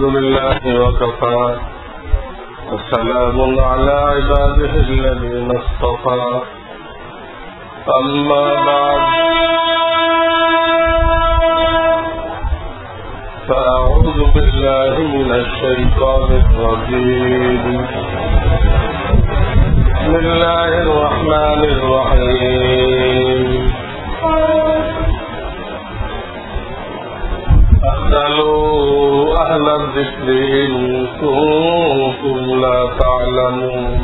الحمد لله وكفى وسلام على عباده الذين اصطفى أما بعد فأعوذ بالله من الشيطان الرجيم بسم الله الرحمن الرحيم اسألوا أهل الذكر إن كنتم لا تعلمون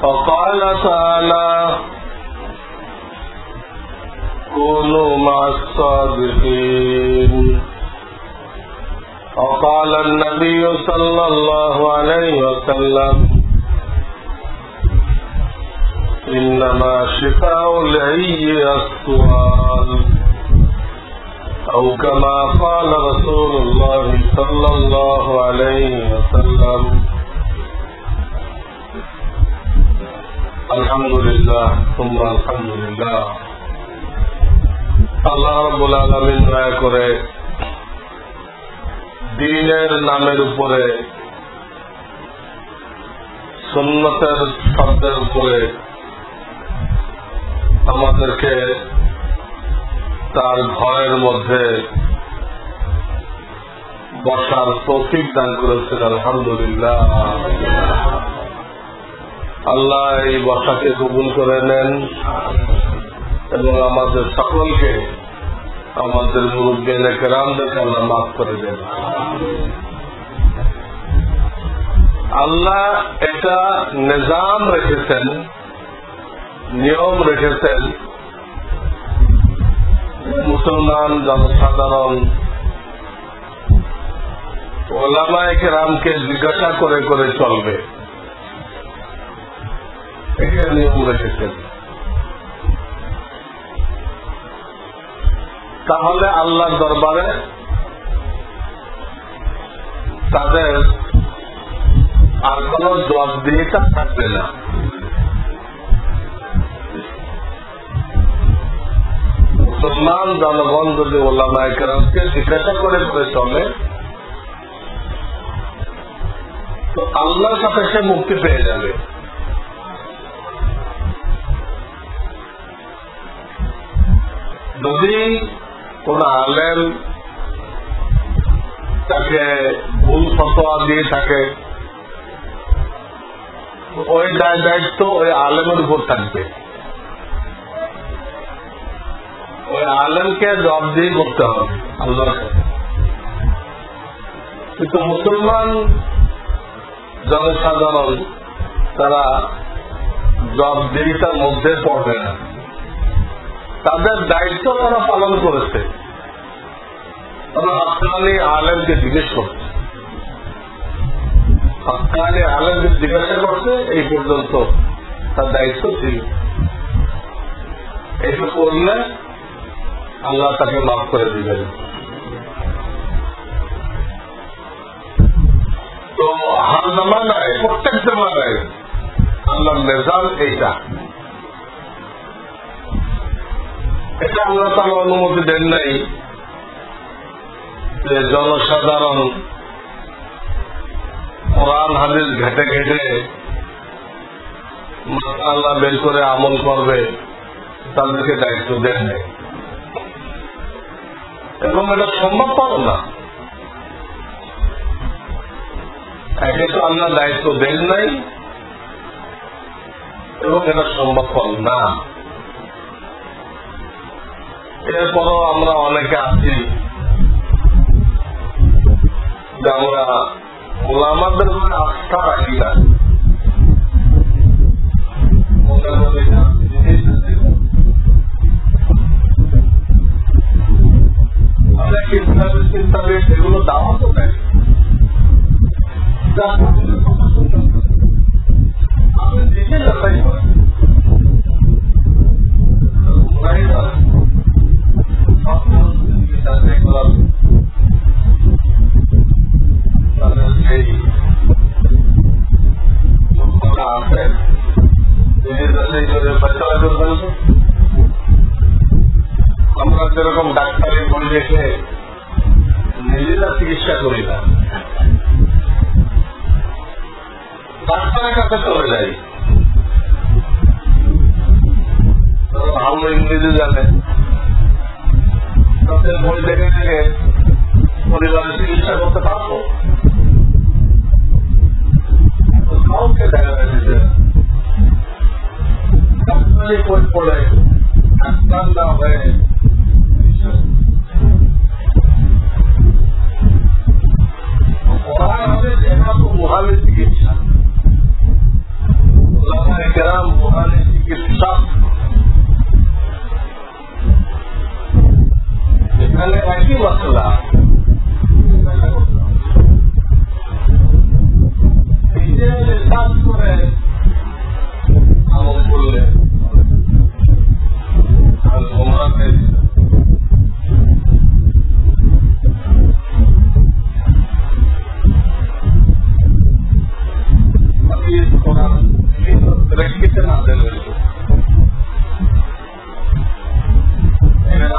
وقال تعالى كونوا مع الصادقين وقال النبي صلى الله عليه وسلم إنما شفاء العي السؤال أو كما قال رسول الله صلى الله عليه وسلم الحمد لله ثم الحمد لله আল্লাহ রাব্বুল আলামিন দয়া করে দ্বীনের নামের উপরে সুন্নতের শব্দের উপরে আমাদেরকে তার ঘরের মধ্যে বসার তৌফিক দান করেছেন। আলহামদুলিল্লাহ। আল্লাহ এই বসাকে কবুল করে নেন এবং আমাদের সকলকে, আমাদের মুরব্বিয়ানে কেরামদেরকে আল্লাহ মাফ করে দেন। আল্লাহ এটা নিজাম রেখেছেন, নিয়ম রেখেছেন, মুসলমান জনসাধারণ ওলামায়ে কেরামকে জিজ্ঞাসা করে করে চলবে, এটা নিয়ম রেখেছেন। তাহলে আল্লাহর দরবারে তাদের আর কোন জবাবদিহিতা থাকবে না। মুসলমান জনগণ যদি ওলামায়ে কেরামকে জিজ্ঞাসা করে করে চলে তো আল্লাহর সাথে সে মুক্তি পেয়ে যাবে। যদি কোন আলেম তাকে ভুল ফতোয়া দিয়ে থাকে, ওই দায়িত্ব ওই আলেমের উপর থাকবে, ওই আলেমকে জবাবদিহি করতে হবে আল্লাহর কাছে। কিন্তু মুসলমান জনসাধারণ তারা জবাবদিহিতার মধ্যে পড়বে না, তাদের দায়িত্ব তারা পালন করেছে, তারা হক্কানি আলেমকে জিজ্ঞেস করছে, হক্কানি আলেমকে জিজ্ঞাসা করছে, এই পর্যন্ত তার দায়িত্ব ছিল। এটা করলে আল্লাহ তাকে মাফ করে দিবেন। তো হার জামানায়, প্রত্যেক জামানায় আল্লাহর নিজাম এইটা, এটা আল্লাহ তাআলা অনুমতি দেন নাই যে জনসাধারণ কোরআন হাদিস ঘেটে ঘেটে মাশাআল্লাহ বের করে আমল করবে, তাদেরকে দায়িত্ব দেন নাই এবং এটা সম্ভবপর না। একে তো আল্লাহ দায়িত্ব দেন নাই এবং এটা সম্ভবপর না। এরপরও আমরা অনেকে আছি যে আমরা ওলামাদের উপরে আস্থা রাখি না, অনেক ইসলামী সেগুলো দাওয়াত দেয়, আপনি নিজে যাচাই করেন। আমরা যেরকম ডাক্তারের পরিবেশে নিজেরা চিকিৎসা করি না, ডাক্তারের কাছে চলে যাই। ভালো ইংরেজি জানে, তাদের বই দেখে দেখে পরিবারের চিকিৎসা করতে পারবো। কাউকে দেখা যাচ্ছে ডাক্তারি বই পড়ে ডাক্তার না হয়ে পড়া হবে যেটা তো মহানের চিকিৎসা, গ্রাম মহানের চিকিৎসা। এখানে একই মশলা কাজ করে আমল করলে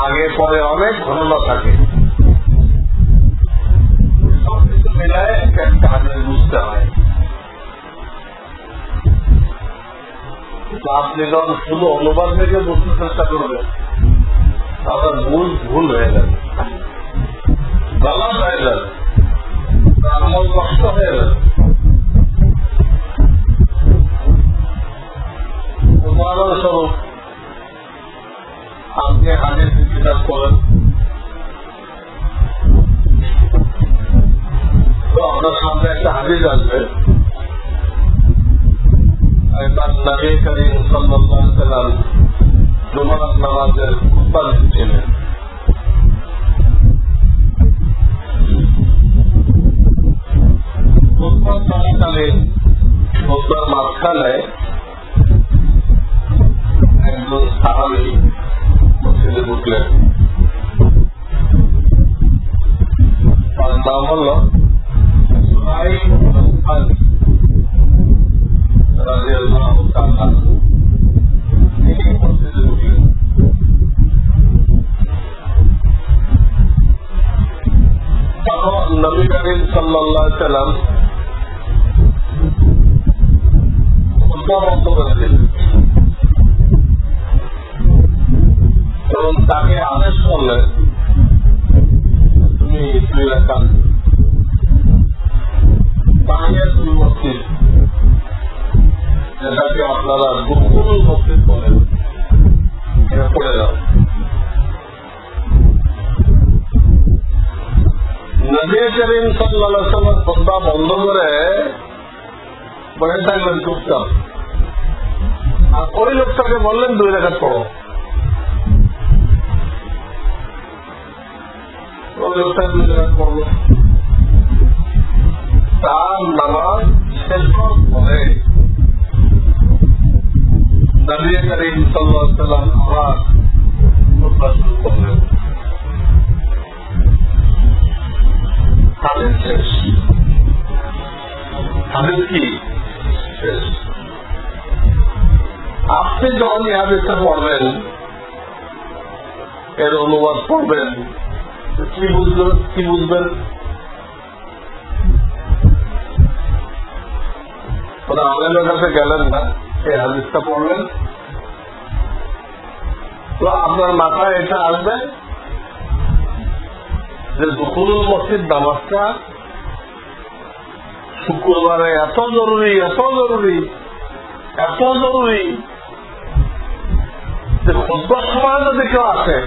আগে পরে অনেক ঘটনা থাকে, সবকিছু মিলায় একটা হাজার বুঝতে হয়। আপনি যখন শুধু অনুবাদ থেকে বুঝতে চেষ্টা করবেন আবার ভুল হয়ে যাবে, গলা হয়ে যাবে, আমল কষ্ট হয়ে যাবে। উদাহরণস্বরূপ আপনি হাদিস কিতাব করেন, তো আপনার সামনে একটা হাদিস আসবে, নবী করিম সাল্লাল্লাহু আলাইহি ওয়াসাল্লাম জুমার নামাজের খুতবা দিচ্ছিলেন। খুতবা চলাকালীন খুতবার মাঝখানে একজন সাহাবী মসজিদে ঢুকলেন, তার নাম হল সুহাইব রাদিয়াল্লাহু তাআলা। তিনি মসজিদে ঢুকলেন, তখন নবী করিম সাল্লাল্লাহু আলাইহি ওয়াসাল্লাম খুতবা বন্ধ করে দিলেন এবং তাকে আদেশ করলেন তুমি শ্রীলঙ্কান বাহিরের দুই মসজিদ, যেটাকে আপনারা দুপুর মসজিদ বলেন, এটা পড়ে যাও। নবী করিম সাল্লাল্লাহু আলাইহি ওয়াসাল্লাম খুতবা বন্ধ করে বসে থাকলেন চুপচাপ, আর ওই লোকটাকে বললেন 2 রাকাত পড়ো। ওই লোকটা 2 রাকাত পড়লো, তার নামাজ শেষ পরে নবী করিম সাল্লাল্লাহু আলাইহি ওয়াসাল্লাম আবার খুতবা শুরু করলেন। হাদিস শেষ, হাদিস কি শেষ। আপনি যখন এই হাদিসটা পড়বেন, এর অনুবাদ পড়বেন, কি বুঝবেন? ওরা আলেমের কাছে গেলেন না, এই হাদিসটা পড়লেন, তো আপনার মাথায় এটা আসবে যে দুখুলুল মসজিদ নামাজটা শুক্রবারে এত জরুরি, এত জরুরি, এত জরুরি যে খুতবার সময় যদি কেউ আসে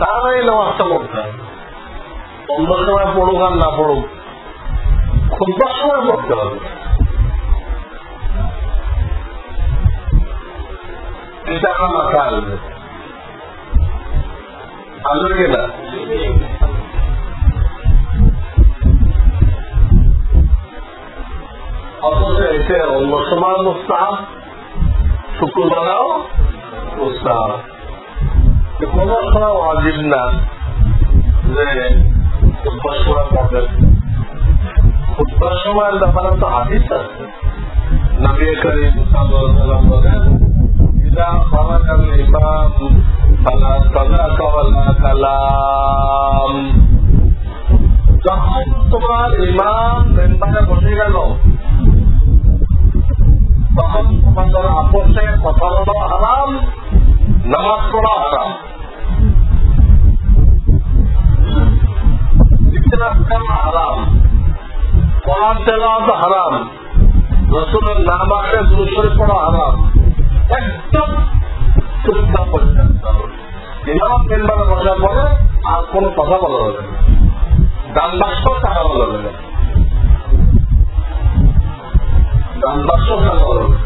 তারা এই নামাজটা পড়তে হবে। অন্য সময় পড়ুক আর না পড়ুক, খুতবার সময় পড়তে হবে। এটা আমার মাথায় আসবে, আসবে কিনা? অথচ এতে অন্য সময় মুস্তাহাব, শুক্রবারেও মুস্তাহাব, কোন সময় ওয়াজিব না যে খুতবার সময় পড়বেন। খুতবার সময়ের ব্যাপারে তো হাদিস আছে, নবী করিম সাল্লাল্লাহু আলাইহি ওয়াসাল্লাম বলেন ইযা খারাজা আল ইমাম কালাম। যখন তোমার ইমাম মেম্বারে বসে গেল তখন তোমাদের আপসে কথা বলা হারাম, নামাজ পড়া হারাম, হারাম, কোরআন তেলাওয়াত হারাম, রাসূলের নাম আসে দুরূদ শরীফ পড়া হারাম। একদম চুপচাপ করে থাকতে হবে। ইমাম মেম্বারে বসার পরে আর কোনো কথা বলা যাবে না, গান বাক্স টাকা বলা যাবে না, গান বাক্স টাকা বলা যাবে।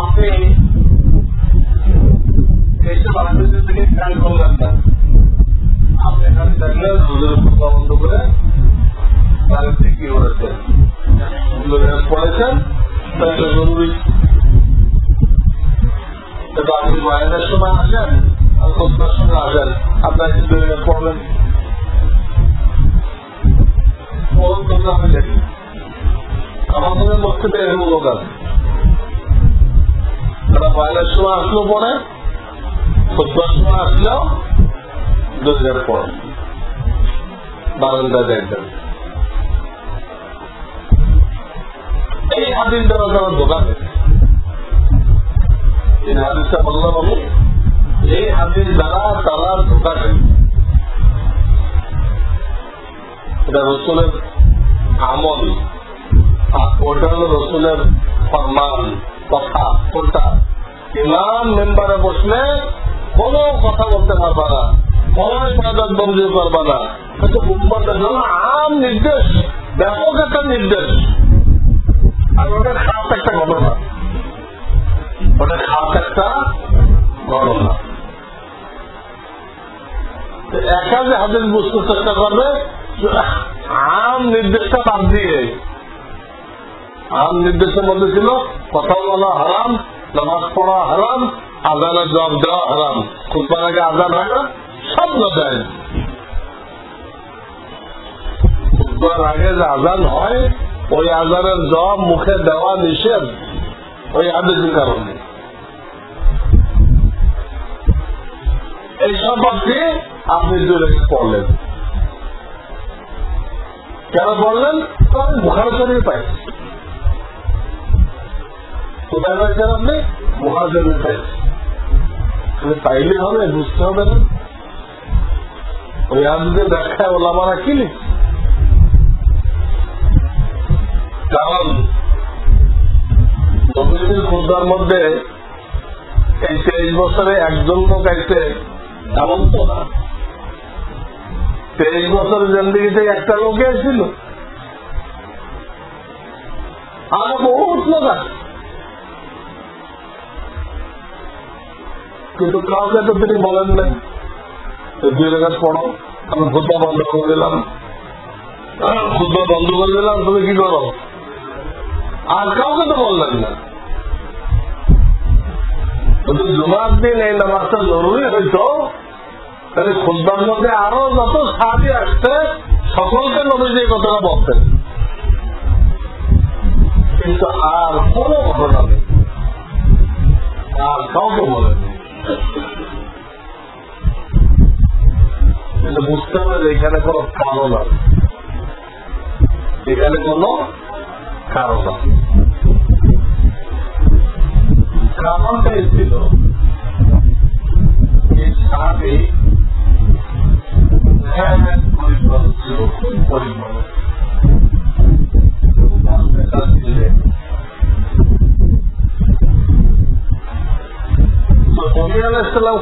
আপনি এইসব আন্দোলন থেকে গান করলেন না, আপনি এখানে দেখলেন হুজুরের কথা বন্ধ করে তাদের কি করেছেন পড়েছেন, তাহলে জরুরি আপনি বয়ানের সময় আসেন আর খোদবার সময় আসেন, আপনার কিন্তু পড়বেন আমার মনে মস্তিতে এরকম লোক আছে, তারা বয়ানের সময় আসলেও পড়ে, খোদবার সময় আসলেও দরজার পড়ে, বারান্দা দেখবেন। এই হাদিস দ্বারা তারা ধোকা দেয়। এই হাদিসটা বললাম আমি, এই হাদিস দ্বারা তারা ধোকা দেয়। এটা রসুলের আমল আর ওটা হল রসুলের ফরমান, কথা। কোনটা? ইমাম মেম্বারে বসলে কোনো কথা বলতে পারবা না, কোনো ইবাদত বন্দী করবা না। কিন্তু উম্মতের জন্য আম নির্দেশ, ব্যাপক একটা নির্দেশ। আর ওটা খাস একটা ঘটনা, ওটা খাস একটা ঘটনা। একা যে হাদিস বুঝতে চেষ্টা করবে, আম নির্দেশটা বাদ দিয়ে, আম নির্দেশের মধ্যে ছিল কথা বলা হারাম, নামাজ পড়া হারাম, আজানের জবাব দেওয়া হারাম। খুতবার আগে আজান হয় না, সব দেয়। খুতবার আগে যে আজান হয় ওই আজানের জবাব মুখে দেওয়া নিষেধ, ওই হাদিসের কারণে। এই সম্পর্কে আপনি জোরে পড়লেন, কেন পড়লেন? কারণ বুখারী শরীফে পাইছে। কোথায় পাইছেন আপনি? বুখারী শরীফে পাইছে। পাইলে হবে, বুঝতে হবে না। ওই হাদিসের ব্যাখ্যায় ওলামারা কি লিখছে? কারণ নবীর খুতবার মধ্যে এই 23 বছরে একজন লোক আইছে এমন তো না। 23 বছরের জিন্দেগিতে একটা লোকে আসছিল, আর বহুত লোক আছে, কিন্তু কাউকে তো তিনি বলেন না 2 রেখাত পড়ো, আমি খুতবা বন্ধ করে দিলাম, খুতবা বন্ধ করে দিলাম, তুমি কি করো? আর কাউকে তো বললেন না। কিন্তু জুমার দিন এই নামাজটা জরুরি হইতো, তাহলে খুতবার মধ্যে আরো যত সাহাবী আসছে সকলকে নবীজি এই কথাটা বলতেন, কিন্তু আর কোন ঘটনা নেই, আর কাউকে বলেন। কিন্তু বুঝতে হবে যে এখানে কোন কারণ আছে, এখানে কোন কারণ আছে। কারণটাই ছিল এই সাহাবী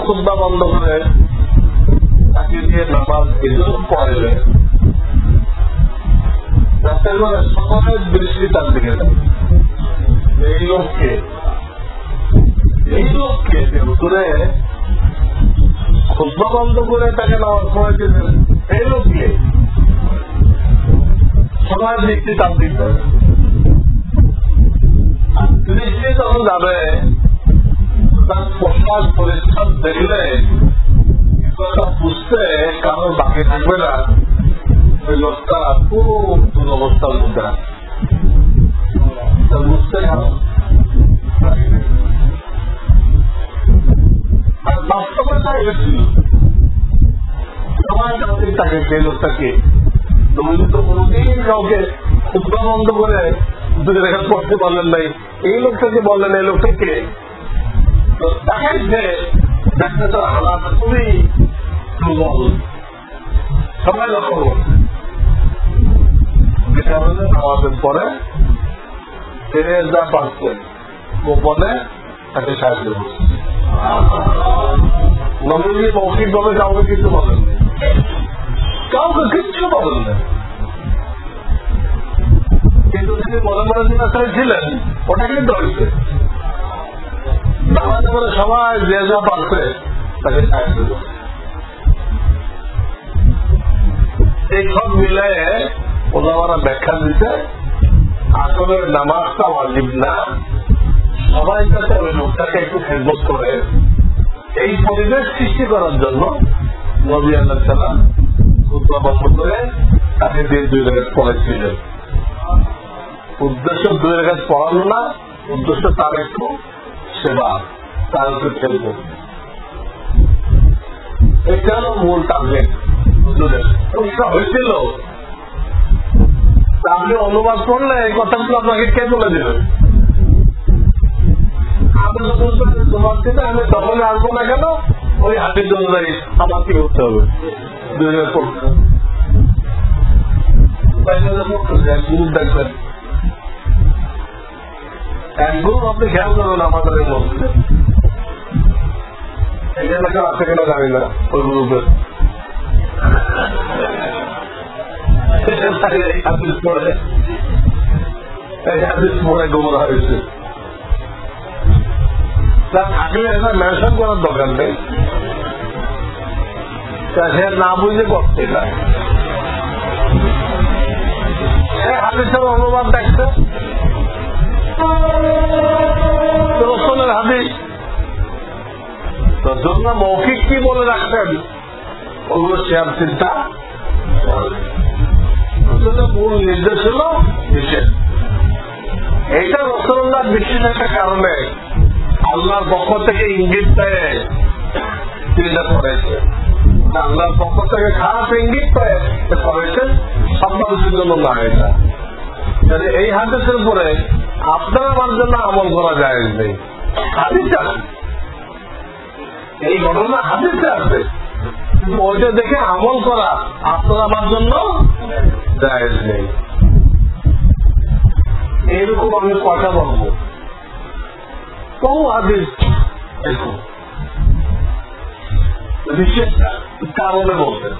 খুতবা বন্ধ করে তাকে দিয়ে নামাজ পড়াইলেন, রাতের বেলা সকলের দৃষ্টি তার দিকে এই লোককে হুজুরে খুতবা বন্ধ করে তাকে নামাজ পড়াইতেছেন, এই লোককে সবার দৃষ্টি তার দিতে। আর দৃষ্টি যখন যাবে তার পোশাক পরিষ্কার দেখলে কথা বুঝতে কারণ বাকি থাকবে না, ওই লোকটা খুব দুরবস্থার মধ্যে বুঝতে ছিল, সবাই জানতেন তাকে, সেই লোকটাকে। নবীজি তো কোনদিন কাউকে খুতবা বন্ধ করে 2 রাকাত পড়তে পারলেন নাই। এই লোকটাকে বললেন, এই লোকটাকে তো দেখাইছে দেখতে তার হালাত খুবই দুর্বল, সবাই লক্ষ্য করছে। যে কারণে আমাদের পরে যা পারছে গোপনে তাকে সাহায্য করছে। নবীজি মৌখিক ভাবে কাউকে কিছু বলেন না, কাউকে কিচ্ছু বলেন না, কিন্তু তিনি মনে মনে যেটা চাইছিলেন ওটা কিন্তু হয়েছে। আমাদের পরে সবাই যে যা পারছে তাকে সাহায্য করছে। এই সব মিলে ওনারা ব্যাখ্যা দিতে আসলে নামাজটা ওয়াজিব না, সবাই যাতে ওই লোকটাকে একটু খেদমত করে এই পরিবেশ সৃষ্টি করার জন্য নবী আলাইহিস সালাম খুতবা বন্ধ করে তাকে 2 রাকাত পড়াইছিলেন। উদ্দেশ্য 2 রাকাত পড়ানো না, উদ্দেশ্য তার একটু সেবা, তার একটু খেদমত। এটা হল মূল টার্গেট। হয়েছিল আপনি অনুবাদ করলে এই কথাগুলো আপনাকে কে বলে দেবেন? আমি তখন আসবো না কেন, ওই হাতির অনুযায়ী আমার কি করতে হবে? 2 রাকাত পড়তে হবে। দেখবেন এক গ্রুপ আপনি খেয়াল করবেন আমাদের মধ্যে, এই এলাকা আছে কেন জানি না, ওই গ্রুপের গোমরা হয়েছে। থাকলে এটা মেনশন করার দরকার নেই, সে না বুঝে করছে। এটা হাদিসের অনুবাদ দেখছে, রসুলের হাদিস, তো জন্য মৌখিক কি বলে রাখতেন ওগুলো শেয়ার চিন্তা। মূল নির্দেশ হল নিষেধ। এইটা রসুল্লাহ বিশেষ একটা কারণে আল্লাহর পক্ষ থেকে ইঙ্গিত পেয়ে চিন্তা করেছে, আল্লাহর পক্ষ থেকে খারাপ ইঙ্গিত পেয়ে করেছেন, সব মানুষের জন্য না। এটা যদি এই হাদিসের উপরে আপনার আমার জন্য আমল করা যায় নেই, হাদিসে আছে, এই ঘটনা হাদিসে আছে, কিন্তু ওইটা দেখে আমল করা আপনার আমার জন্য জায়েজ নেই। এইরকম আমি কথা বলবো, বহু হাদিস বিশেষ কারণে বলতেন।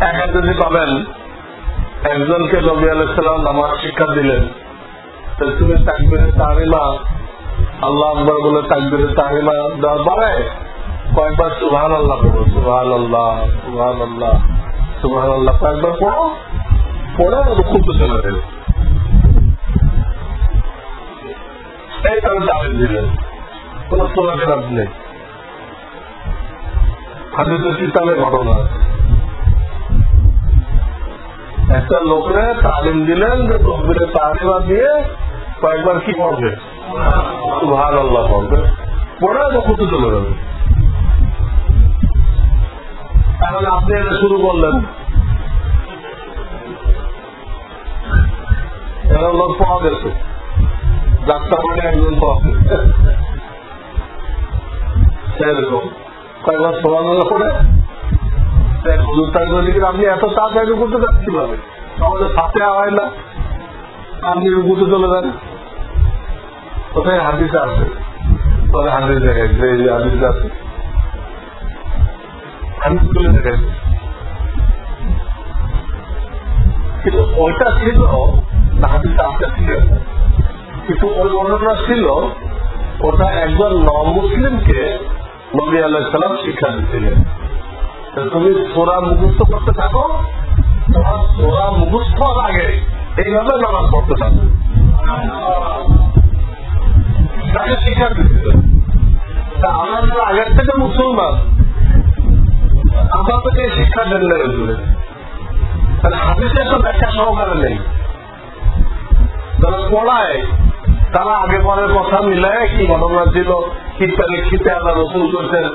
একা যদি পাবেন একজনকে নবী আলাইহিস সালাম নামাজ শিক্ষা দিলেন, তুমি তাকবীরে তাহরিমা আল্লাহু আকবার বলে তাকবীরে তাহরিমা দেওয়ার পরে কয়েকবার সুবহানাল্লাহ পড়ো, সুবহানাল্লাহ সুবহানাল্লাহ সুবহানাল্লাহ কয়েকবার পড়ো, পড়ে রুকুতে চলে গেল। এই কারণে তালিম দিলেন, কোন তোলাফেরাত নেই। হাদিসের কিতাবে ঘটনা আছে, একটা লোকরে তালিম দিলেন যে তকবীরে তাহরিমা দিয়ে কয়েকবার কি পড়বে, সুবহানাল্লাহ পড়বে, পড়ে রুকুতে চলে যাবে। তাহলে আপনি এটা শুরু করলেন, এরা লোক পাওয়া গেছে, ডাক্তার মানে একজন পাওয়া গেছে, সেরকম কয়েকবার সুবহানাল্লাহ পড়ে আপনি এত তাড়াতাড়ি করতে যাচ্ছি ভাবে, আমাদের ফাতে হয় না, আপনি রুকুতে চলে যান। কোথায় হাদিসে আছে, তবে হাদিস দেখাচ্ছে, এই হাদিস আছে, হাদিস তুলে দেখাচ্ছে। কিন্তু ওইটা ছিল না, হাদিসে আছে ঠিক আছে, কিন্তু ওই ঘটনা ছিল ওটা একজন নমুসলিমকে নবী আলাইহিস সালাম শিক্ষা দিচ্ছিলেন। তুমি সূরা মুখস্থ করতে থাকো, তোমার সূরা মুখস্থ আগে এইভাবে নামাজ পড়তে থাকো, তাকে শিক্ষা দিচ্ছিলেন। তা আমরা যারা আগের থেকে মুসলমান, আমাদেরকে শিক্ষা দেন না, তাহলে হাদিসের তো ব্যাখ্যা সহকারে নেই। যারা পড়ায় তারা আগে পরের কথা মিলায় কি ঘটনা ছিল শীতকালে শীতে আল্লাহ রসুল করছেন,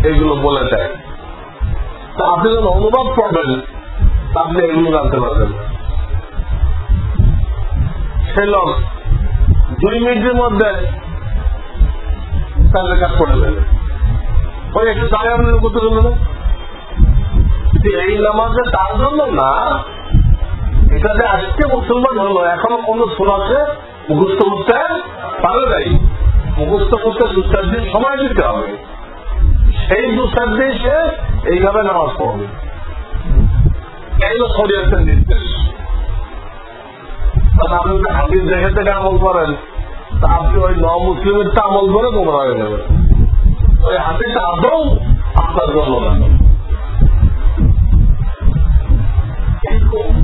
এইগুলো বলে দেয়। তা আপনি যখন অনুবাদ করবেন আপনি এগুলো জানতে পারবেন। সে লোক 2 মিনিটের মধ্যে তাদের কাজ করে দেবে। ওই একটু দাঁড়িয়ে আপনি করতে গেল না, এই নামাজে তার জন্য না, এটাতে আজকে মুসলমান হলো, এখনো কোন সুরাতে মুখস্থ করতে পারে নাই। মুখস্থ করতে 2-4 দিন সময় দিতে হবে, সেই 2-4 দিন সে এইভাবে নামাজ পড়বে। এই তো শরীয়তের নির্দেশ। আপনি যদি হাদিস দেখে থেকে আমল করেন তা আপনি ওই মুসলিমের তা আমল করে গোমরা হয়ে যাবেন। ওই হাদিস আদৌ আপনার জন্য না।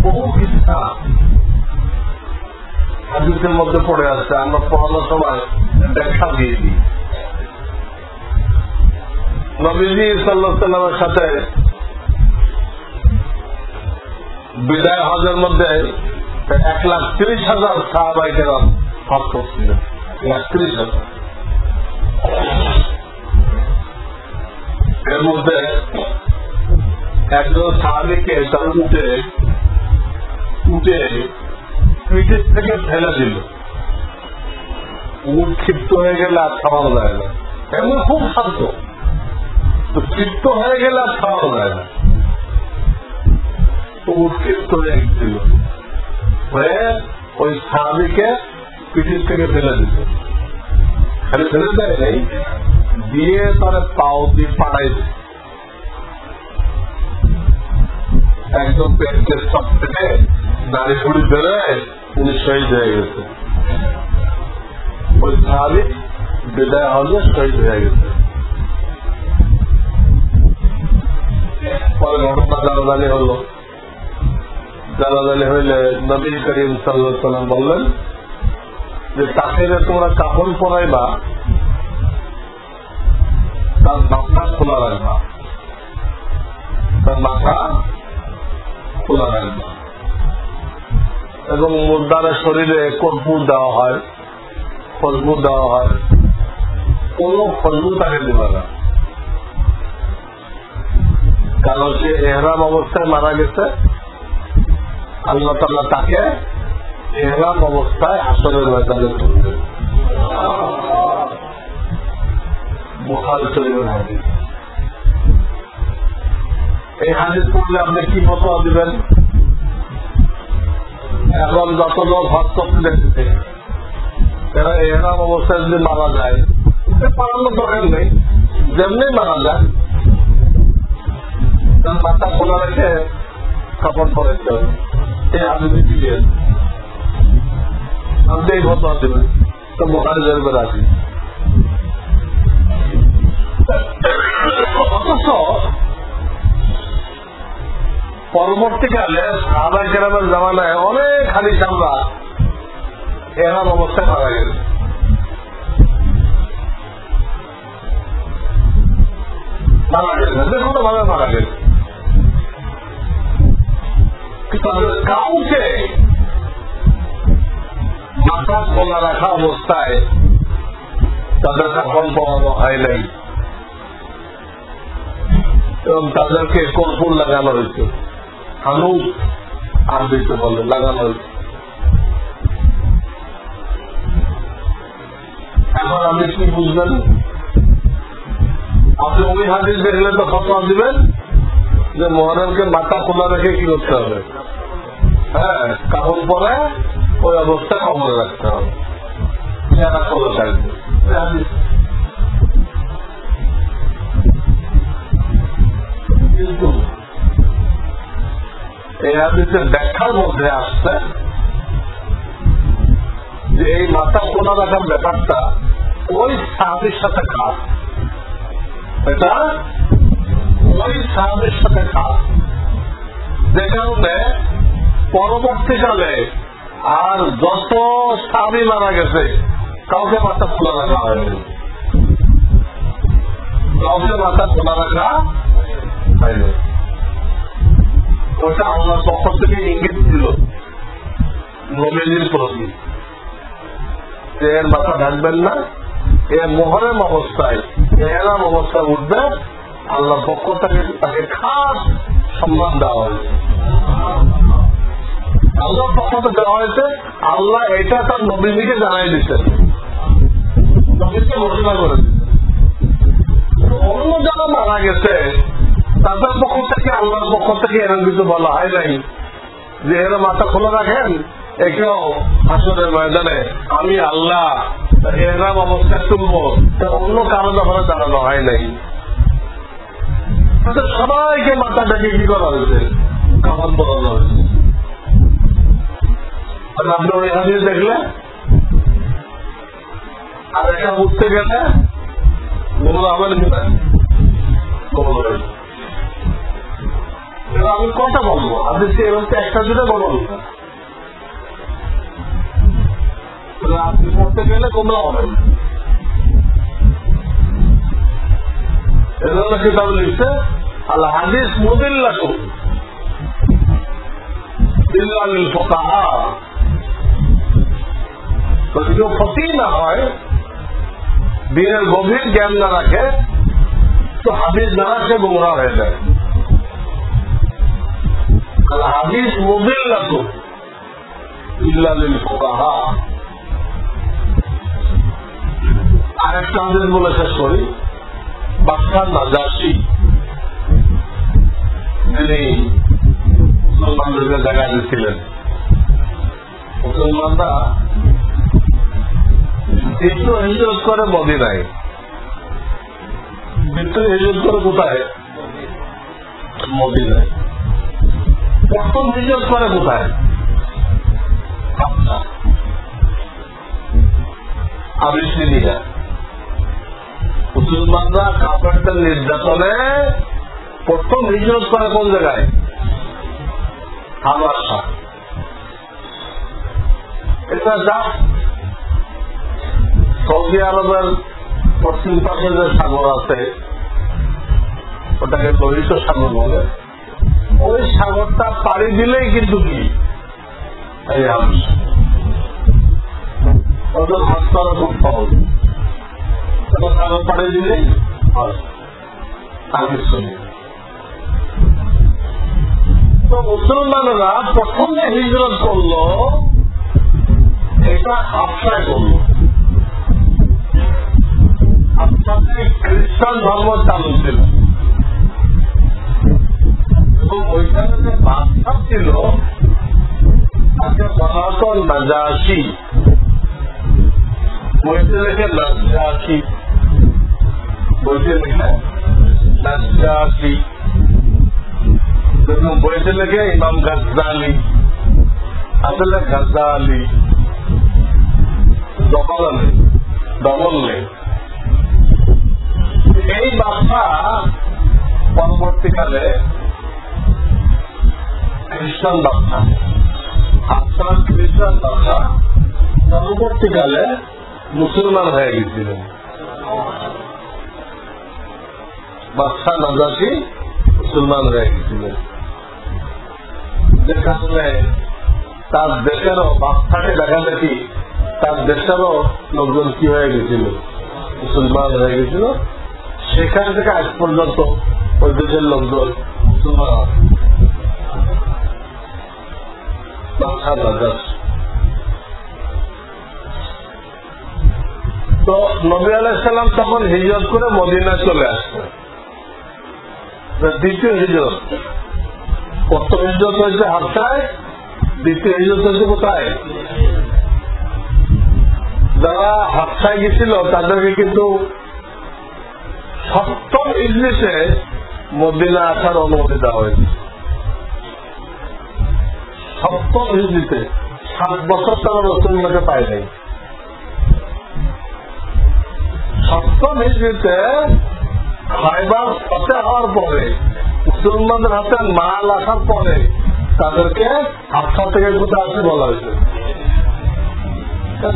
বহু ইচ্ছা হাদিসের মধ্যে পড়ে আসছে, আমরা পড়ানোর সময় ব্যাখ্যা দিয়ে দিই। নবীজি সাল্লাল্লাহু আলাইহি ওয়াসাল্লামের সাথে বিদায় হজের মধ্যে 1,30,000 সাহাবায়ে কেরাম হজ করছিলেন। 1,30,000। এর মধ্যে একজন সাহাবীকে তার উঠে পিঠের থেকে ফেলে দিল। উঠ ক্ষিপ্ত হয়ে গেলে আর খাওয়ানো যায় না, এমন খুব শান্ত। তো ক্ষিপ্ত হয়ে গেলে আর খাওয়ানো যায় না, উঠ ক্ষিপ্ত হয়ে গেছিল, হয়ে ওই সাহাবীকে পিঠের থেকে ফেলে দিল। খালি ফেলে দেয় নেই, দিয়ে তার পাও দিয়ে পাড়াইছে। একদম পেটের সব থেকে দাঁড়ি ফুড়ি ধরে উনি শহীদ হয়ে গেছে। ওই সাহাবী বিদায় হজে শহীদ হয়ে গেছে। পরে ঘটনা জানাজানি হলো। জানাজানি হইলে নবী করিম সাল্লাল্লাহু আলাইহি ওয়াসাল্লাম বললেন যে তাকে তোমরা কাফন পরাইবা, তার মাথা খোলা রাখবা, তার মাথা খোলা রাখবা। এবং মুর্দারের শরীরে কর্পূর দেওয়া হয়, খুশবু দেওয়া হয়। কোন খুশবু তাকে দেবে না, কারণ সে এহরাম অবস্থায় মারা গেছে। আল্লাহ তাআলা তাকে এহরাম অবস্থায় হাসরের ময়দানে তুলবেন। বুখারী শরীফের হাদিস। এই হাদিস পড়লে আপনি কি ফতোয়া দিবেন? এখন যত লোক হজ করতে দেখছে এরা এহরাম অবস্থায় যদি মারা যায়, পালানোর দরকার নেই, যেমনি মারা যায় তার মাথা খোলা রেখে কাপড় পরাইতে হবে। এই হাদিস দিয়েছেন, আপনি এই ফতোয়া দিবেন। তো বুখারী শরীফের হাদিস। অথচ পরবর্তীকালে সাহাবায়ে কেরামের জামানায় অনেক হাদিস আমরা এহরাম অবস্থায় মারা গেছে। যে কোনো ভাবে মারা গেছে। কাউকে মাথা খোলা রাখা অবস্থায় তাদের কাফন পরানো হয় নাই এবং তাদেরকে কর্পূর লাগানো হয়েছে। হানুক আরবিতে বলে লাগানো হয়েছে। এখন আপনি কি বুঝবেন? আপনি ওই হাদিস দেখলে তো ফতোয়া দিবেন যে মুহররমকে মাথা খোলা রেখে কি করতে হবে? হ্যাঁ, কাপড় পরে ওই অবস্থায় কবরে রাখতে হবে, চেহারা খোলা থাকবে। কিন্তু এই হাদিসের ব্যাখ্যার মধ্যে আসছে যে এই মাথা খোলা রাখার ব্যাপারটা ওই সাহাবীর সাথে খাস, এটা ওই সাহাবীর সাথে খাস, যে কারণে পরবর্তীকালে আর যত সাহাবী মারা গেছে কাউকে মাথা খোলা রাখা হয়নি, কাউকে মাথা খোলা রাখা হয়নি। ওটা আমার পক্ষ থেকে ইঙ্গিত ছিল নবীজির প্রতি, যে এর মাথা ঢাকবেন না, এ মোহরেম অবস্থায় এহরাম অবস্থায় উঠবে, আল্লাহর পক্ষ থেকে তাকে খাস সম্মান দেওয়া হয়েছে। আল্লাহর পক্ষ থেকে দেওয়া হয়েছে, আল্লাহ এটা তার নবীকে জানাই দিচ্ছেন, নবীকে ঘোষণা করেছে। অন্য যারা মারা গেছে তাদের পক্ষ থেকে আল্লাহর পক্ষ থেকে এরকম কিছু বলা হয় নাই যে এরা মাথা খোলা রাখেন, একেও হাসরের ময়দানে আমি আল্লাহ এরকম অবস্থায় তুলবো, অন্য কারো ব্যাপারে জানানো হয় নাই। সবাইকে মাথা ডেকে কি করা হয়েছে, কামান বলানো হয়েছে। আপনি ওই হাদিস দেখলে আর একটা উঠতে গেলে গোমরা হবেন কিনা, আমি কথা বলবো, আপনি এরকম একটা দুটো বলুন, আপনি পড়তে গেলে গোমরা হবেন। এজন্য কিতাব লিখছে আল হাদিস মুদিল্লাতু ইল্লা লিল ফুকাহা। তো কেউ ফকিহ না হয়, দিনের গভীর জ্ঞান না রাখে, তো হাদিস দ্বারা সে গোমরা হয়ে যায়। আল হাদিস মুদিল্লাতু ইল্লা লিল ফুকাহা। আরেকটা হাদিস বলে শেষ করি। বাদশাহ নাজাশী তিনি মুসলমানদেরকে জায়গা দিচ্ছিলেন। মুসলমানরা দ্বিতীয় হিজরত করে মদিনায়, দ্বিতীয় হিজরত করে কোথায়? মদিনায়। প্রথম হিজরত করে কোথায়? আবিসিনিয়া। মুসলমানরা কাফেরদের নির্যাতনে প্রথম হিজরত করে কোন জায়গায়? হাবাসা। এটা যা সৌদি আরবের পশ্চিম পাশে যে সাগর আছে ওটাকে লোহিত সাগর বলে, ওই সাগরটা পাড়ি দিলেই কিন্তু কি এই হাবাসা। ওদের হাত করা খুব সহজ, সাগর পাড়ি দিলেই তো মুসলমানেরা প্রথম যে হিজরত করলো এটা হাবশায় করলো। হাবশাতে খ্রিস্টান ধর্ম চালু ছিল এবং ওইখানে যে বাদশা ছিল তাকে বলা হতো নাজাশী। বইতে লেখে নাজাশী, বইতে লেখে নাজাশী, বইতে লেখে ইমাম গাজ্জালি, আসলে গাজ্জালি ডবল নেই। এই বাদশা পরবর্তীকালে খ্রিস্টান বাদশা, আপনার খ্রিস্টান বাদশা পরবর্তীকালে মুসলমান হয়ে গেছিলেন। বাদশা নাজাশী মুসলমান হয়ে গেছিলেন, যে কারণে তার দেশেরও বাদশাকে দেখা দেখি তার দেশেরও লোকজন কি হয়ে গেছিল, মুসলমান হয়ে গেছিল। সেখান থেকে আজ পর্যন্ত ওই দেশের লোকজন মুসলমান। বাদশা নাজাশী। তো নবী আলাইহিস সালাম তখন হিজরত করে মদিনা চলে আসছেন। দ্বিতীয় হিজরত, প্রথম হিজরত হয়েছে হাবশায়, দ্বিতীয় হিজরত হয়েছে কোথায়? যারা হাবশায় গেছিল তাদেরকে কিন্তু সপ্তম হিজরিতে মদিনা আসার অনুমতি দেওয়া হয়েছে। সপ্তম হিজরিতে 7 বছর তারা রাসূলুল্লাহকে পায় নাই। সপ্তম হিজরিতে খায়বার ফতেহ হওয়ার পরে, মুসলমানদের হাতে মাল আসার পরে তাদেরকে হাবশা থেকে কোথায় আসতে বলা হয়েছে।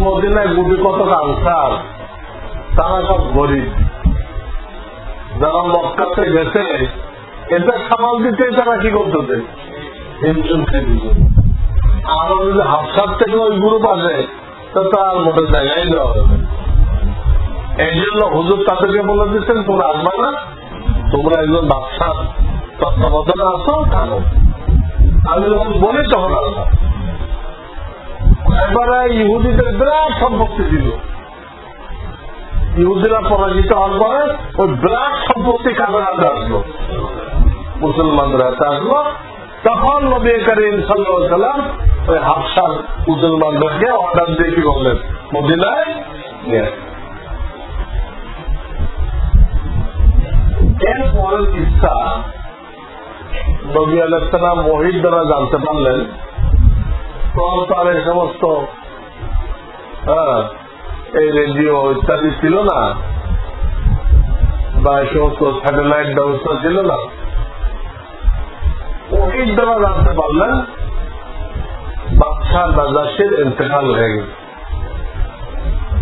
মদিনায় গুটি কত আনসার, তারা সব গরিব, যারা মক্কাতে গেছে এদের সামাল দিতে তারা কি করতেছে, হিমশিম খেয়ে দিত। আর যদি হাবশার থেকে ওই গ্রুপ আসে তো তার মোটে জায়গায় দেওয়া হবে। এই জন্য হুজুর তাদেরকে বলে দিচ্ছেন তোমরা আসবা না, তোমরা একজন বাদশার তত্ত্বাবধানে আসো, থাকো। আমি যখন বলি তখন আসবো। এবারে ইহুদিদের বিরাট সম্পত্তি ছিল, ইহুদিরা পরাজিত হওয়ার পরে ওই বিরাট সম্পত্তি কাদের হাতে আসলো, মুসলমানদের হাতে আসলো। তখন নবী করিম সাল্লাল্লাহু আলাইহি ওয়াসাল্লাম ওই হাবশার মুসলমানদেরকে অর্ডার দিয়ে কি বললেন, মদিনায় নিয়ে। এরপরের ইচ্ছা নবী আলাইহিস সালাম ওহীর দ্বারা জানতে পারলেন। তখন তার এই সমস্ত এই রেডিও ইত্যাদি ছিল না, বা এই সমস্ত স্যাটেলাইট ব্যবস্থা ছিল না। ওহীর দ্বারা জানতে পারলেন বাদশাহ নাজাশির ইন্তেকাল হয়ে গেছে,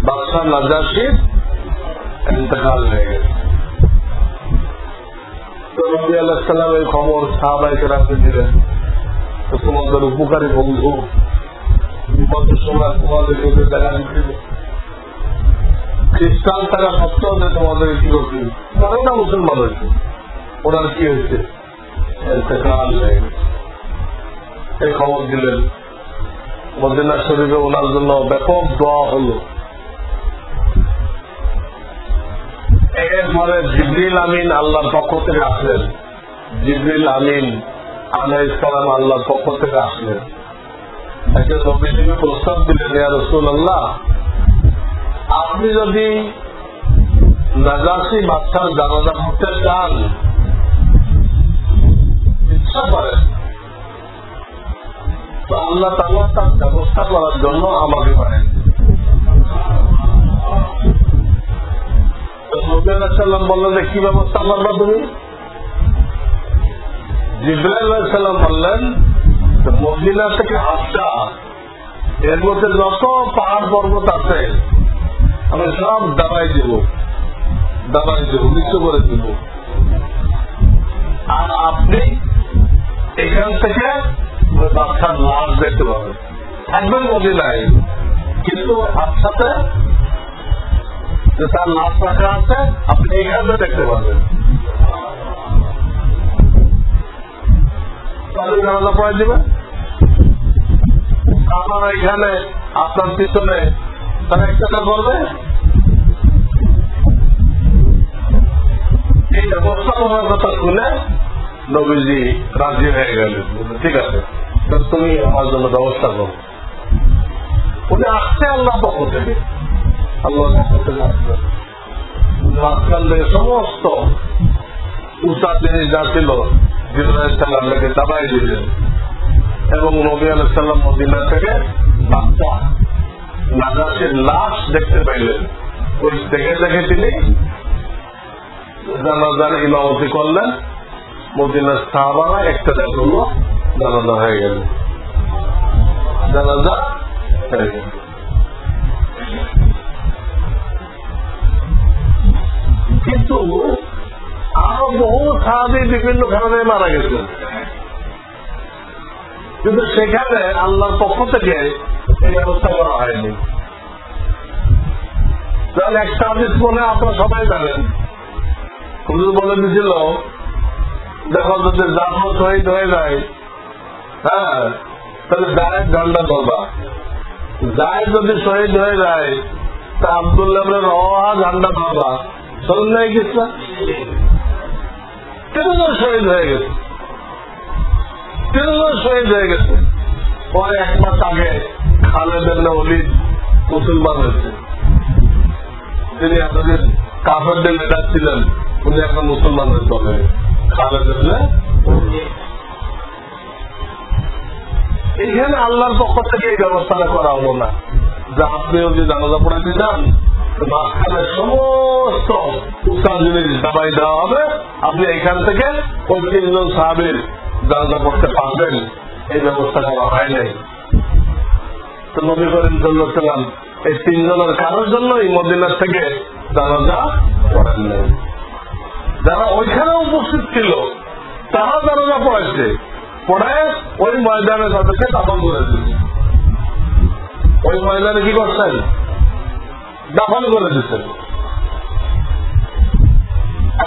বাদশাহ নাজাশির ইন্তেকাল হয়ে গেছে। তো নবী আলাইহিস সালাম এই খবর সাহাবায়ে কেরামকে দিলেন, তোমাদের উপকারী বন্ধু বিপদের সময় তোমাদেরকে দেখা দিচ্ছিল, খ্রিস্টান থাকা সত্ত্বেও যে তোমাদের কি করছি, তারাও না মুসলমান হয়েছে, ওনার কি হয়েছে, এই খবর দিলেন। মদিনা শরীফে ওনার জন্য ব্যাপক দোয়া হল। এরপরে জিবরিল আমিন আল্লাহর পক্ষ থেকে আসলেন, জিবরিল আমিন আলাইহিস সালাম আল্লাহর পক্ষ থেকে আসলেন। একজন নবীজিকে প্রস্তাব দিলেন, ইয়া রাসূলুল্লাহ, আপনি যদি নাজাশী বাদশার জানাজা পড়তে চান, ইচ্ছা করেন, তো আল্লাহ তাআলা তার ব্যবস্থা করার জন্য আমাকে পারেন। নবী আলাইহিস সালাম বললেন যে কি ব্যবস্থা করবা তুমি? জিবরাইল আলাইহিস সালাম বললেন মদিনা থেকে হাবশা এর মধ্যে যত পাহাড় পর্বত আছে আমি সব দাবাই দেব, মৃত্যু করে দেব। আর আপনি এখান থেকে বাদশার লাশ দেখতে পাবেন, থাকবেন মদিনায়, কিন্তু হাবশাতে যে তার লাশ রাখা আছে আপনি এখানে দেখতে পাবেন। তাহলে জানাজা পড়াই দিবেন, আমার এখানে আপনার পিছনে তারা একটা বলবে। এই ব্যবস্থা করার কথা শুনে নবীজি রাজি হয়ে গেলেন, ঠিক আছে তুমি আমার জন্য ব্যবস্থা করো। উনি আসছে আল্লাহ পক্ষ থেকে, আল্লাহ পক্ষ থেকে আসবেন। মাঝখান থেকে সমস্ত উঁচা জিনিস যা ছিল জিবরাইল সালামকে দাবাই দিলেন এবং নবী আলাইহিস সালাম মদিনা থেকে বাদশাহ নাজাশীর লাশ দেখতে পাইলেন। ওই দেখে দেখে তিনি জানাজার ইমামতি করলেন। মদিনার সাহাবারা একটা দেখল জানাজা হয়ে গেল, জানাজা হয়ে গেল। কিন্তু আরো বহু সাহাবী বিভিন্ন কারণে মারা গেছে, কিন্তু সেখানে আল্লাহর পক্ষ থেকে এই ব্যবস্থা করা হয়নি। তাহলে একটা হাদিস বলে আপনারা সবাই জানেন, হুজুর বলে দিয়েছিল দেখো যদি জাফর শহীদ হয়ে যায়, হ্যাঁ তাহলে জায়েদ ঝান্ডা ধরবা, জায়েদ যদি শহীদ হয়ে যায় তা আব্দুল্লাহ রওয়াহা ঝান্ডা ধরবা। চলুন নাই গেছে, 3 জন শহীদ হয়ে গেছে, 3 জন শহীদ হয়ে গেছে। পরে 1 মাস আগে খালেদ ইবনে ওলীদ মুসলমান হয়েছে, তিনি আপনাদের কাফেরদের লিডার ছিলেন, উনি এখন মুসলমান হয়েছে অলরেডি, খালেদ ইবনে ওলীদ। এইখানে আল্লাহর পক্ষ থেকে এই ব্যবস্থাটা করা হলো না যে আপনি যদি জানাজা পড়াতে চান মাঝখানে সমস্ত উৎসাহ জিনিস দাবাই দেওয়া হবে, আপনি এখান থেকে ওই 3 জন সাহাবীর জানাজা পড়তে পারবেন, এই ব্যবস্থা করা হয় নাই। তো নবী করিম সাল্লাল্লাহু আলাইহি ওয়াসাল্লাম এই 3 জনের কারোর জন্য এই মদিনার থেকে জানাজা পড়েন নাই। যারা ওইখানে উপস্থিত ছিল তারা জানাজা পড়াইছে, পড়ে ওই ময়দানে তাদেরকে দাফন করে দিচ্ছে। ওই ময়দানে কি করছেন? দাফন করে দিচ্ছেন।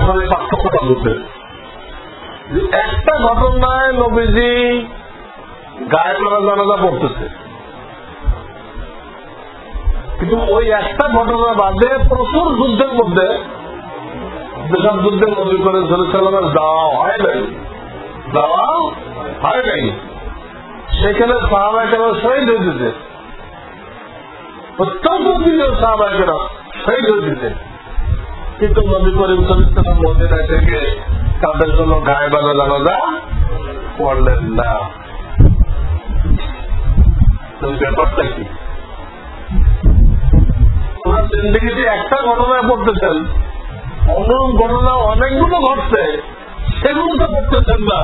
আসলে পার্থক্যটা বুঝতে, একটা ঘটনায় নবীজি গায়ে মারা জানাজা পড়তেছে, কিন্তু ওই একটা ঘটনা বাদে প্রচুর যুদ্ধের মধ্যে, যেসব যুদ্ধের নবী করে সাল্লামের যাওয়া হয় নাই, যাওয়া হয় নাই, সেখানে সাহাবায়ে কেরাম শহীদ হয়েছে, অত্যন্ত প্রিয় সাহাবায়ে কেরাম শহীদ হয়েছে, কিন্তু নবী করিম সাল্লাল্লাহু আলাইহি ওয়াসাল্লাম মদিনা থেকে তাদের জন্য গায়ে বাঁধা জানাজা পড়লেন না। ব্যাপারটা কি? ওনার জিন্দেগিতে একটা ঘটনায় পড়তেছেন, অনুরূপ ঘটনা অনেকগুলো ঘটছে, সেগুলো তো করতেছেন না।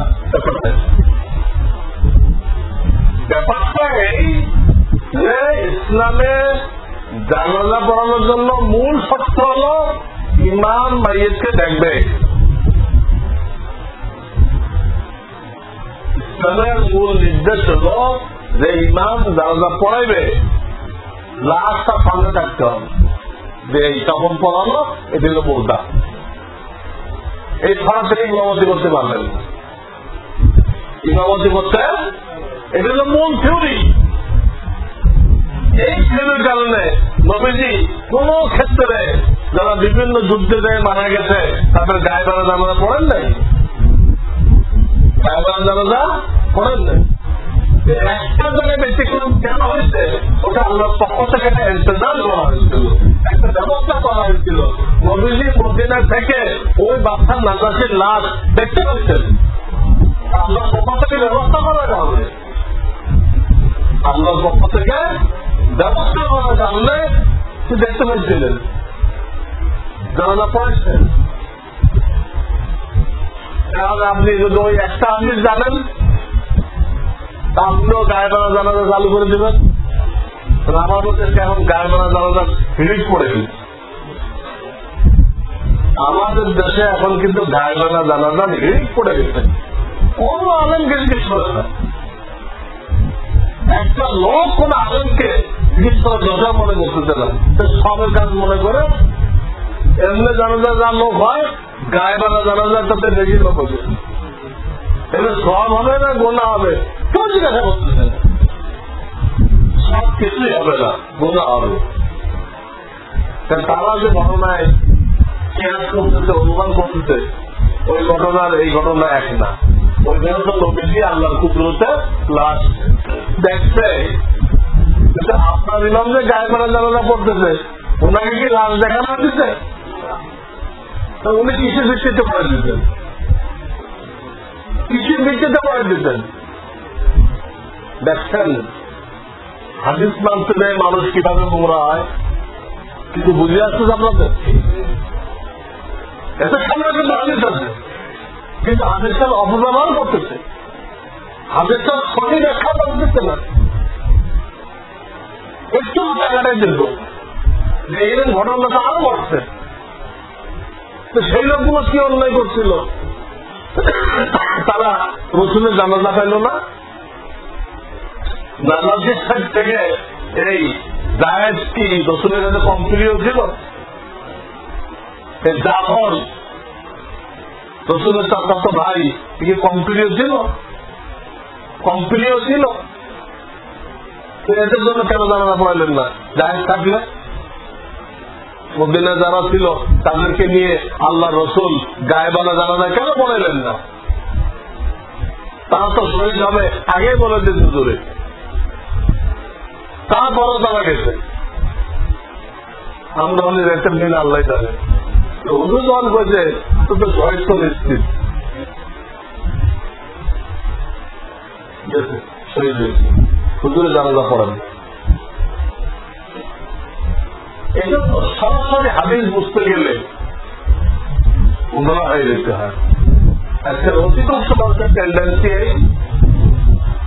ব্যাপারটা এই যে ইসলামে জানাজা পড়ানোর জন্য মূল শর্ত হল ইমাম মাইয়িতকে দেখবে। ইসলামের মূল নির্দেশ হল যে ইমাম জানাজা পড়াইবে, লাশটা সামনে থাকতে হবে, যে এই কাপড় পড়ানো এটি হল বোঝা, এই ছাড়া থেকে ইমামতি করতে পারবেন, ইমামতি করতে এটা হল মূল থিওরি। এই থিওরির কারণে নবীজি কোন ক্ষেত্রে যারা বিভিন্ন যুদ্ধে যায় মারা গেছে তাদের গায়ে বাঁধা জানাজা পড়েন নাই, গায়ে বাঁধা জানাজা পড়েন নাই। একটা জায়গায় ব্যতিক্রম কেন হয়েছে? ওটা আল্লাহর পক্ষ থেকে একটা ইন্তজাম করা হয়েছিল, একটা ব্যবস্থা করা হয়েছিল। নবীজি মদিনা থেকে ওই বাচ্চার নাজাসির লাশ দেখতে পাচ্ছেন, আল্লাহর পক্ষ থেকে ব্যবস্থা করা হবে, আল্লাহর পক্ষ থেকে ব্যবস্থা করা জানলে কি দেখতে পাচ্ছিলেন, জানাজা পড়েছেন। তাহলে আপনি যদি ওই একটা হাদিস জানেন, আপনিও গায়ে বাঁধা জানাজা চালু করে দেবেন। আমার মধ্যে এখন গায়ে বাঁধা জানাজা হিড়িট পড়ে গেছে। আমাদের দেশে এখন কিন্তু গায়ে বাঁধা জানাজা হিড়িট পড়ে গেছে, কোন আলেমকে জিজ্ঞেস করে না। একটা লোক কোন আলেমকে জিজ্ঞেস করা দরকার মনে করতেছে না, সবের কাজ মনে করে এমনি জানাজা যা লোক হয়, গায়ে বাঁধা জানাজা তাতে বেশি লোক হবে, এগুলো সব হবে না গোনা হবে, কেউ জিজ্ঞাসা করতেছে না, সব কিছুই হবে না, গোনা হবে। তারা যে ঘটনায় কেয়াস করতেছে, অনুমান করতেছে, ওই ঘটনার এই ঘটনা এক না। ওইখানে তো নবীজি আল্লাহর কুদরতে লাশ দেখছে, কিন্তু আপনার ইমাম যে গায়ে বাঁধা জানাজা পড়তেছে, ওনাকে কি লাশ দেখানো দিচ্ছে? উনি কিসের ভিত্তিতে করে দিতেন? কিসের ভিত্তিতে করে দিতেন? দেখছেন হাদিস মানতে নেই মানুষ কিভাবে গোমরা হয়, কিন্তু বুঝে আসছে আপনাদের এত সামনে কিন্তু হাদিস আছে, কিন্তু হাদিসটার অপব্যবহার করতেছে, হাদিসটার সঠিক ব্যাখ্যা করতেছে না। একটু জায়গাটাই দেখবো যে এরকম ঘটনাটা আরো ঘটছে, তো সেই লোকগুলো কি অন্যায় করছিল? তারা রসুলের জানাজা পাইল না, জানাজার সাইড থেকে এই জায়েদ কি রসুলের কাছে কমপ্লিও ছিল? জাফর রসুলের চাচাতো ভাই কি কমপ্লিও ছিল? কমপ্লিও ছিল। এদের জন্য কেন জানাজা পড়াইলেন না? জায়েদ থাকলে মদিনা যারা ছিল তাদেরকে নিয়ে আল্লাহ রসুল গায়ে বাঁধা জানাজা কেন পড়াইলেন না? তারা তো শহীদ হবে আগে বলে দিন হুজুরে, তারপরও তারা গেছে। আমরা হলে রেটের দিন আল্লাহ জানে, হুজুর যখন বলছে তো তো শহীদ তো নিশ্চিত শহীদ হয়েছে, হুজুরে জানাজা পড়ান। এটা সরাসরি হাদিস বুঝতে গেলে উন্নয়ন হয়ে যেতে হয়। আজকের অধিকাংশ মানুষের টেন্ডেন্সি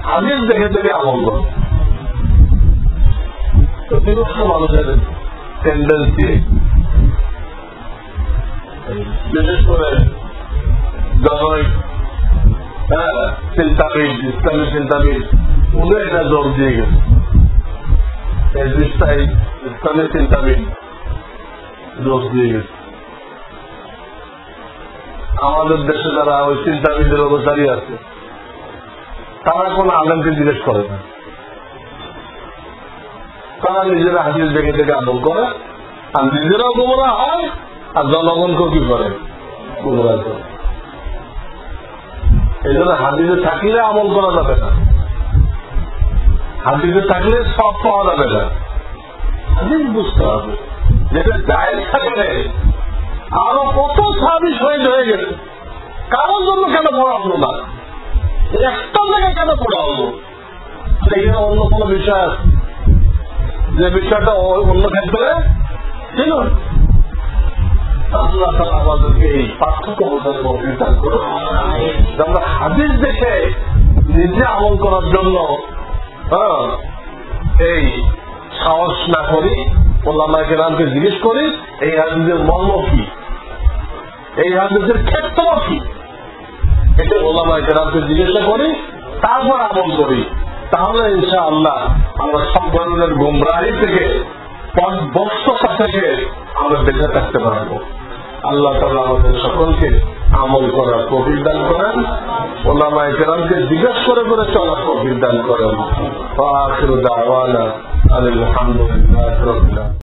হাদিস দেখে দেখে আমল করে, অধিকাংশ মানুষের টেন্ডেন্সি, বিশেষ করে জনৈক চিন্তাবিদ, ইসলামী চিন্তাবিদ, উনি এটা জোর দিয়ে গেছে। ইসলামী চিন্তাবিদ জোর দিয়ে গেছে। আমাদের দেশে যারা ওই চিন্তাবিদের অবস্থারই আছে, তারা কোন আলেমকে জিজ্ঞেস করে না। তারা নিজেরা হাদিস দেখে দেখে আমল করে, আর নিজেরাও গোমরা হয়, আর জনগণকেও কি করে, গোমরা করে। এই জন্য হাদিসে থাকলে আমল করা যাবে না, হাদিসে থাকলে সব পাওয়া যাবে না। হাদিস বুঝতে হবে, যেটা জায়েজ থাকলে আরো কত সাহাবী শহীদ হয়ে গেছে, কারোর জন্য কেন পড়া হলো না, একটা জায়গায় কেন পড়া হলো? এখানে অন্য কোন বিষয় আছে যে বিষয়টা অন্য ক্ষেত্রে ছিল। আল্লাহ তাআলা আমাদেরকে এই পার্থক্য বোঝার তৌফিক করুন। আমরা হাদিস দেখে নিজে আমল করার জন্য এই সাহস না করি, ওলামায়ে কেরামকে জিজ্ঞেস করি এই হাদিসের মর্ম কি, এই হাদিসের ক্ষেত্র কি, এটা ওলামায়ে কেরামকে জিজ্ঞাসা করি, তারপর আমল করি। তাহলে ইনশাআল্লাহ আমরা সব ধরনের গুমরাহি থেকে, বস্ততা থেকে আমরা বেঁচে থাকতে পারবো। আল্লাহ তাআলা আমাদের সকলকে আমল করার তৌফিক দান করেন, ওলামায়ে কেরামকে জিজ্ঞেস করে করে চলার তৌফিক দান করেন। ওয়া আখিরু দাওয়ানা আলহামদুলিল্লাহি রাব্বিল আলামিন।